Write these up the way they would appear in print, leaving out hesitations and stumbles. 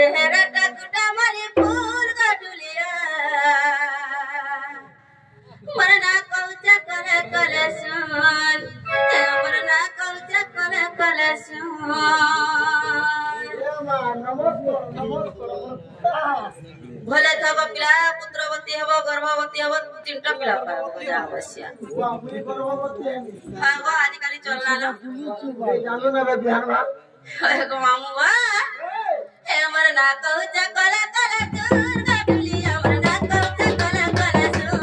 चेहरा टकुटा मारी फूल गडुलिया मरना कौचा करे करे सुन मरना कौचा करे करे सुन भले थब पिला पुत्रवती हब गर्भवती हब तीनटा पिला पाबो जा अवश्य हां गो आजिकाली चलना लो जानलो ना बिहार में एगो मामू बा ए मरना कौचा करे करे सुन गडुलिया मरना कौचा करे करे सुन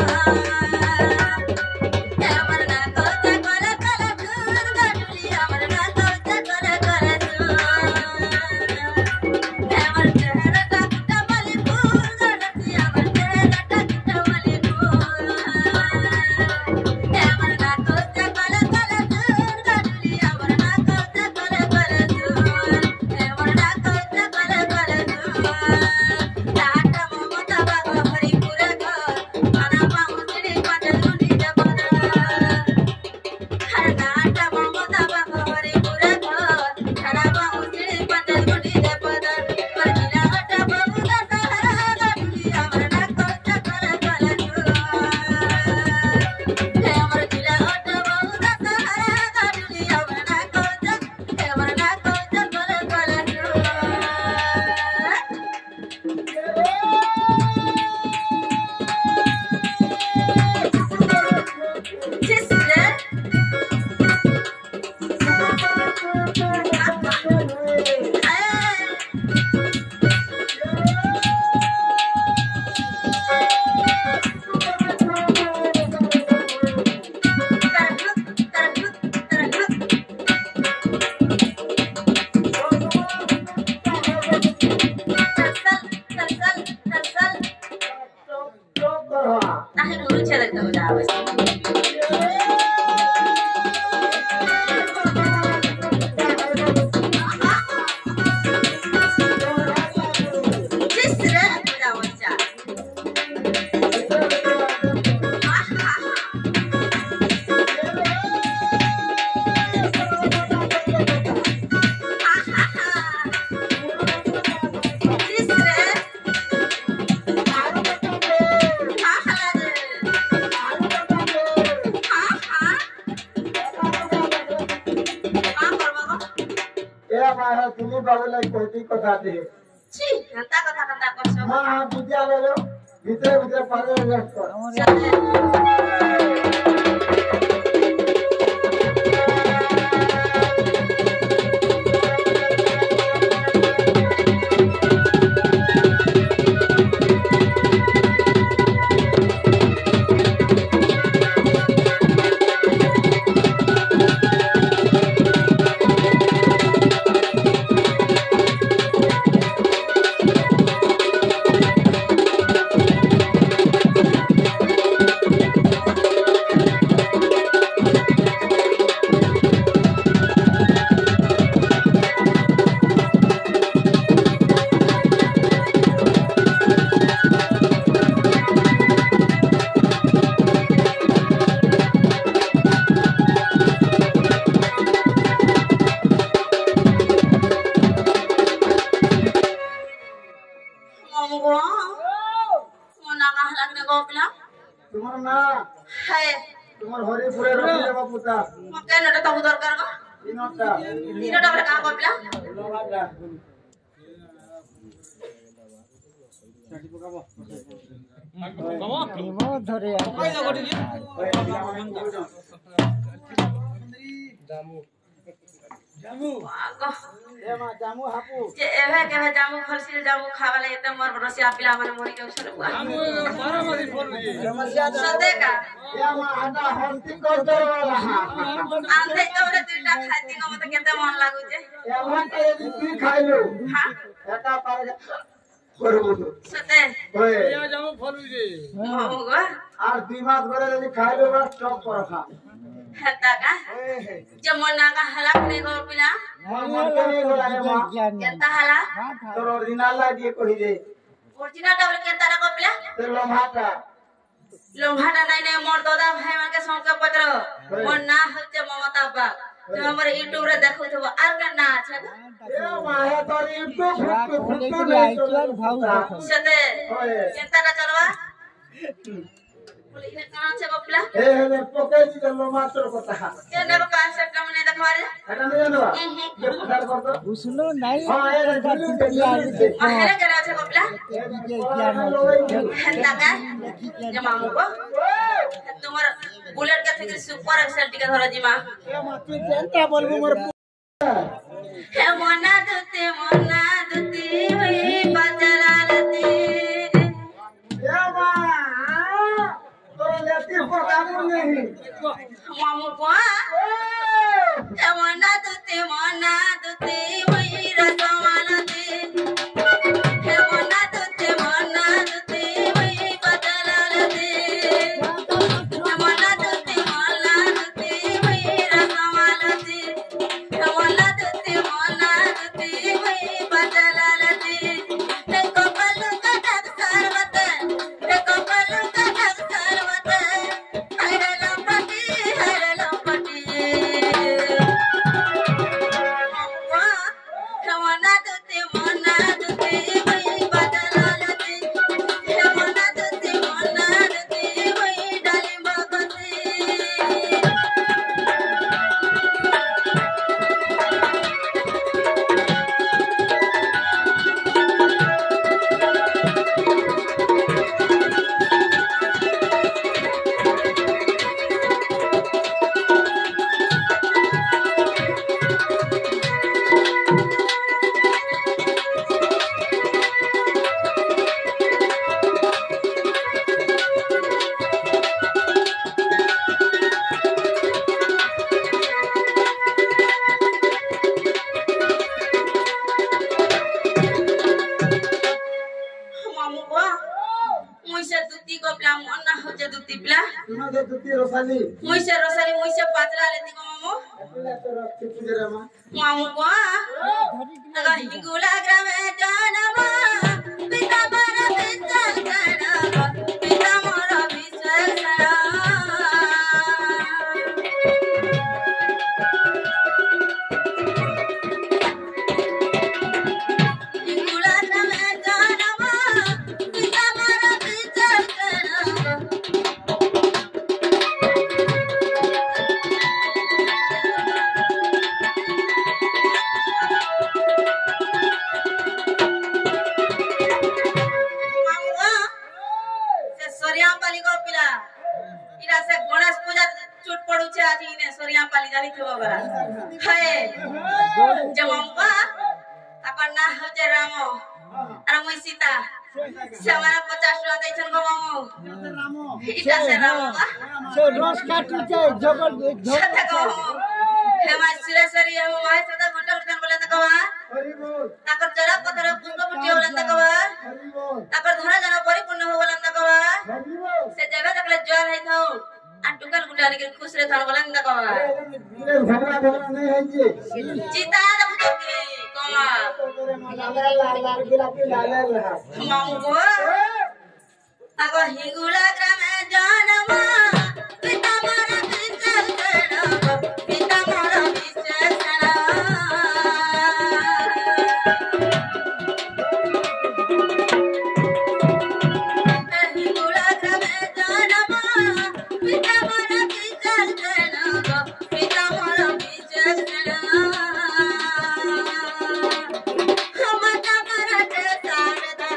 ए मरना कौचा करे करे सुन गडुलिया मरना कौचा करे करे सुन ए मर चेहरा टकुटा माली फूल गडुलिया मर चेहरा टकुटा माली फूल ए मरना कौचा करे करे सुन गडुलिया मरना कौचा करे करे सुन ए मरना कौचा करे करे सुन टाटा ममता बाग भरी पूरे घर खाना पाऊं चिड़ी पाटे लुनी दे बना हर नाटा ममता बाग भरी पूरे घर खाना पाऊं चिड़ी पाटे लुनी दे बना पर गिरा हटा बाबू का सहारा गडुलिया मरना कौचा करे करे सुन हे अमर गिरा हटा बाबू का सहारा गडुलिया मरना कौचा करे करे सुन सिस्टर তুমি বাবুলাই কইতি কথা দে ছি এন্তা কথা কান্দা করছো মা বুঝা গেলো ভিতরে ভিতরে পারে রেস্ট কর তোমার না হায় তোমার হরিপুরে রহিলে বাপুতা মকে নটা তবু দরকার গো তিনটা তিনটা বলে কাম করলা ধরে जामू ए मा जामू हापू जे एवे के जामू खलसी जामू खावाले एते मोर रसिया पिला माने मोरी के छले बुआ जामू 12 बजे फोन लिए समस्या सदे का ए मा आटा हंटिंग कर दो आंधे कबरे दुईटा खाती को मते केते मन लागु जे ए घंटे यदि तू खाइलो हां एटा पार करबो सदे ओए या जामू फोन लिए होगा আর দুই মাস ধরে যদি খাইলো বা স্টপ করে খা हेता का जे मन का हला ने गो पिला মন করে গোলালে মা केता हला তোর অরিজিনাল লাই দিয়ে কই দে ओरिजिनल डबल केता रा गो पिला তোর লম্হাটা लोभाटा नहीं नहीं मोर दादा भाई मां के सौंके पत्र मोर ना हलते ममता बा तो हमारे यूट्यूब रे देखो तो आर का ना अच्छा ए माहे तोर यूट्यूब खोले फुटतो के नहीं आई तो भाव देखो सते ओए चिंता ना चलवा बोले इने कहां से बपला ए हे पके दी चलो मात्र पता ये ने का सेट हमने देखवा रे एटा नहीं जानवा ये पकड़ कर दो उसनो नहीं हां ए अरे करा से बपला हंता का जमा को तुम्हारा बुलेट का फिर सुपर एक्सेल टिका धरा जीमा ए मात्र चिंता बोलबो मोर हे मोना दुते वही बजलालती ए मा तो लेती को काम नहीं मामू को हे मोना दुते वही रसमालती हे मोना दुते वही बजलालती हे मोना दुते वही रसमालती हे मोना दुते वही बजलालती हे कपल का ढक सरवत हे कपल का ढक सरवत हरे लंपटी रमना दुते वही बदलालती रमना दुते वही डाली बगती मामू को मुइसे दुती को प्ला मन ना हो जे दुती प्ला तुम दे दुती रोसाली मुइसे रोसाली मुइसे पातला लेती को मामू अपने तो रखती तुझे रमा मामू को अगर हिंगुला ग्रामे जानवा पिता मारा विचल करवा पिता मारा विचल करा हिंगुला ग्रामे जानवा पिता मारा विचल करवा मामुआ से सोरिया पाली को पिला इरा से गणेश पूजा चुट पड़ू छे आज इने सोरिया पाली जानी थो गरा हाय जमामुआ अपन ना हो जे राम अरे मुई सीता से हमारा 50 टका दै छन गो मामू इटा से राम से रोज काटू छे जबर छता को हे माय सिरेसरी हम माय सदा घंटा घंटा बोले त कवा हरि बोल ताकर जरा पथर पुष्प पुटी बोले त कवा हरि बोल ताकर धरा जना परिपूर्ण हो बोले त कवा हरि बोल से जगह तकले ज्वार है थाउ आ टुकल गुटाने के खुश रे थाउ बोले त कवा ये झगड़ा नहीं है जी जीता द बुझके कमा लाल लाल लाल गुलाबी लाल लाल मामू को अगो हिंगुला ग्रामे जानवा पिता मारा विचल करवा पिता मारा विचल करा हिंगुला ग्रामे जानवा पिता मारा विचल करवा पिता मारा विचल करा हमता मराठे सारदा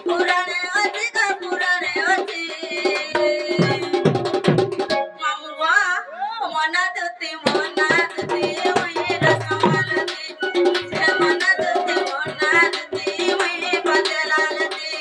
पुराणे अति मामुआ मना दुती वही रसमालती मना दुती वही बदलालती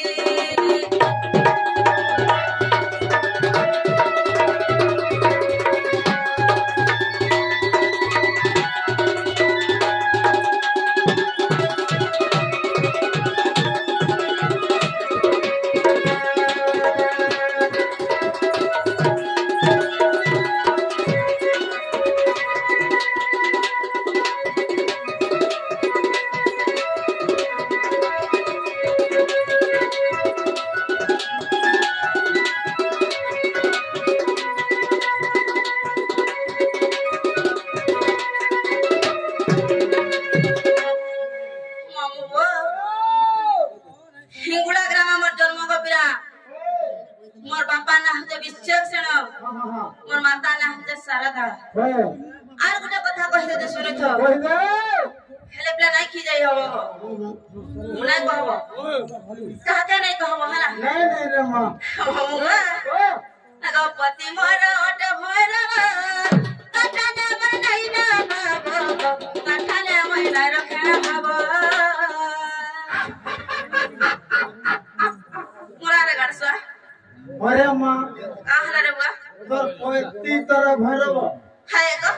होय आर गुटे कथा कहि दे सुनि छ कहि दे हेले प्ला नाही खी जाई हो मुना कहबो कहते नहीं कहबो हला नहीं रे मां मुआ लगा पति मोर ओट भोरवा कटाने मन नहीं ना बाबो कटाने महिला रखे बाबो मुरा रे गड़सवा अरे मां आहला रे बुआ तोर पति तोर भरब हाय को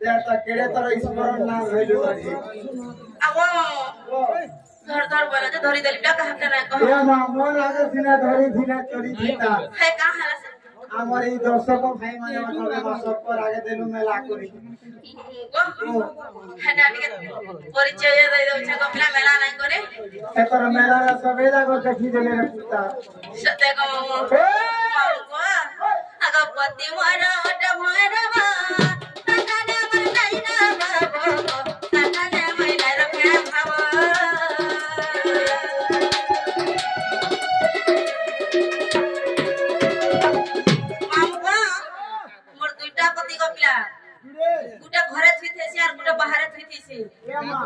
तेता केड़े तोर स्मरण ना भइलु रे आवो धर धर बोला जे धरी देली टा कहा के ना कह ए मां मोर आगे सिना धरी सिना चोरी थीता है का हला से আমার এই দর্শক ভাই মানে আমাকে মাসক পর আগে দেলু মেলা করি হেটা টিকে পরিচয় দেই দউছে গপলা মেলা নাই করে এতর মেলা সবেদা কো দেখি দেলে রে পুতা সতে গো আগো পতি মোর ওট ভরবা কাটানে মন নাই না বাবো কাটানে মইনা রখে ভাবো गुटे घरे थीथेसी और गुटे बाहर थीथेसी ए मां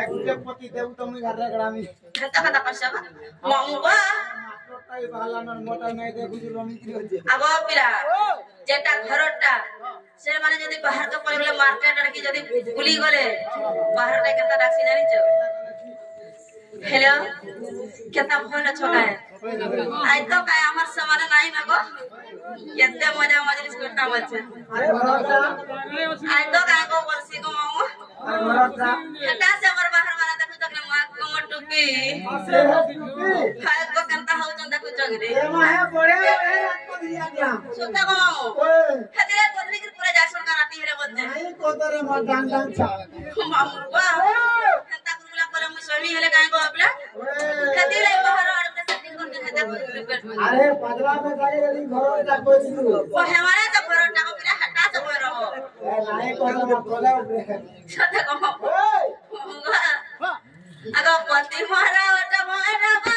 एक गुटे पति देउ त मुई घर रेगड़ामी हता हता करसबा मामुबा মাস্টারটাই বালানোর মোটর নাই দে বুঝলো মিত্রি হচ্ছে আগো পিলা যেটা ঘরটা সে মানে যদি বাহার কে পড়ে গেলে মার্কেট আর কি যদি ভুলি গলে বাহার রে কেতা ডাকছি জানিছো हेलो केता भलो छगाय आई तो काय हमर समान नाही ना गो केते मजा मजलिस करता बच्चा अरे भरोसा आई तो काय को बोलसी गो मामू अरे भरोसा हटा से हमर बाहर वाला देखु तकले माक को मटुकी से है हाय को केता हो जन देखु जगरे ए मां है बड़े रात को दिया गया सुता गो मामू ओए हतिरे कोदरी की पूरा जासन का राती हेरे बच्चे नहीं को तोरे मां डांग डांग छा मामू वाह केता कुला करे मु स्वामी हेले काय गो अपला हतिरे बाहर और के सेटिंग करके खाता अरे पदरा में जाके यदि घर जा कोई दिलु वो हमारे तो घरटा को पूरा हटा से कोई रहो ए नहीं को तो बोले सते गो मामू वाह আগো পতি মোরা ওট ভরবা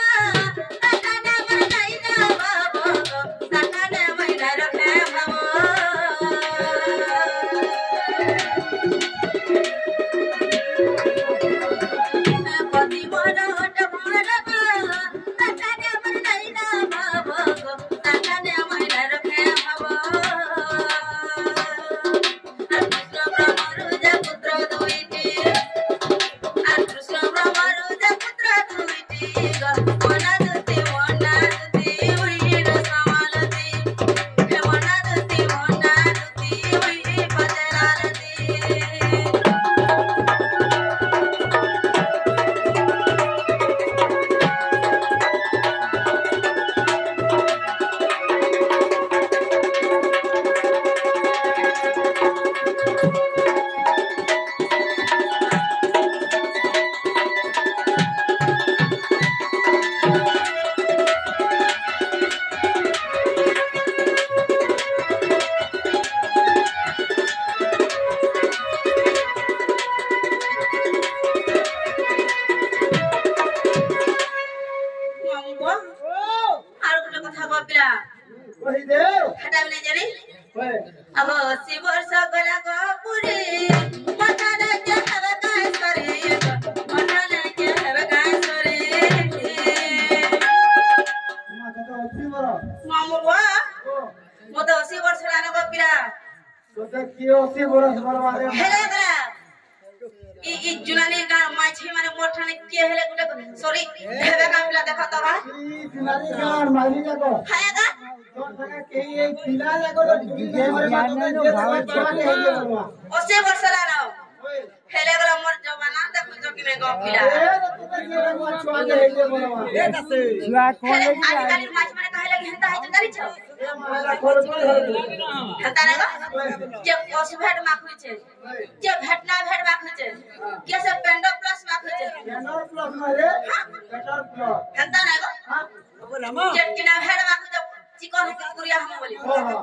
কাটানে মন নাই না বাবো কাটানে মইনা রখে বাবো পতি মোরা ওট ভরবা কাটানে মন নাই না বাবো কাটানে মইনা রখে বাবো আর কৃষ্ণ ব্রহ্মরু যে পুত্র দুইটি আর কৃষ্ণ ব্রহ্মরু যে পুত্র দুইটি মনাদুতি উইর সমালতি মনাদুতি উই পদলালতি মামু আর কোন কথা কপিলা वही दे हटा भी नहीं जानी ओए अब 80 वर्ष गला गपुरी मठाने के हवे काय सरे मठाने के हवे काय सरे मां तो 80 बरा मामू वा मो तो 80 वर्ष लाने गपिला तो की 80 बरस बरवारे हेले गला ई जुनानी गा माछी माने मोठाने के हेले गुटे सॉरी हेवे गपिला देखा तो बा ई किनारी गार मारी जाको खाएगा तो सके के ये पिला जाको डीजे मारे बात दे छाने है ये बरवा 80 वर्ष लाना ओए हेले गला मोर जवाना देखु जो कि में गपिला ए तो के रंगवा छाने है ये बरवा छुआ कौन हेले लगी आज काली माछ माने कहले घंटा है तो करी छ ए माला खोल खोल हता रे जे पशु भेट माखु छे जे भेटना भेट माखु छे के से पेंडो प्लस माखु छे बेटर प्लस मारे बेटर प्लस हता रे हां जे किना भेट माखु छे चिकन कुकुरिया हम बोली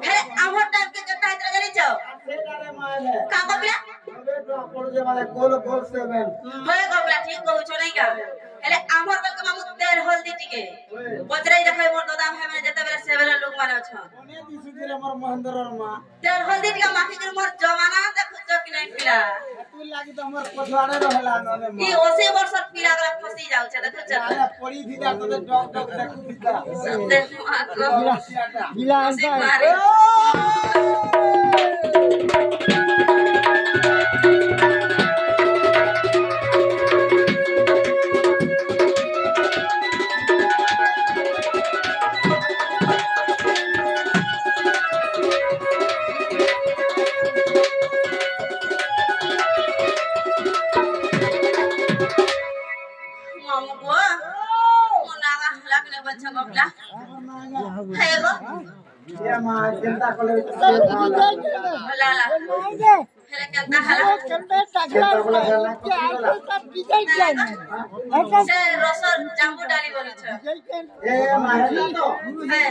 हे हमर टाइम के कता इतना जानी छ से डाले मारे का बबला अबे तो पड़ जे वाले गोल गोल 7 होए गबला ठीक कहू छ नहीं का हेले हमर बल के मामू तेल हल्दी टिके बजराई देखै मोर दादा भाई में जते बेला सेवेला लोग माने छ कोने दिसु दिले हमर महेंद्र मा तेल हल्दी टिके माखी के मोर जमाना देखु छ कि नहीं पिला तू लागी तो हमर कोठवाड़े रहला नने ई 80 वर्ष पिला गला फसी जाउ छ देखु छ अरे पड़ी थी तो डॉग डॉग देखु थी देख मात्र जिला मारे ये मां चिंता कोले ला ला हेले केनता हला से रसर जांबू डाली बोली छ ए मां है ना तो है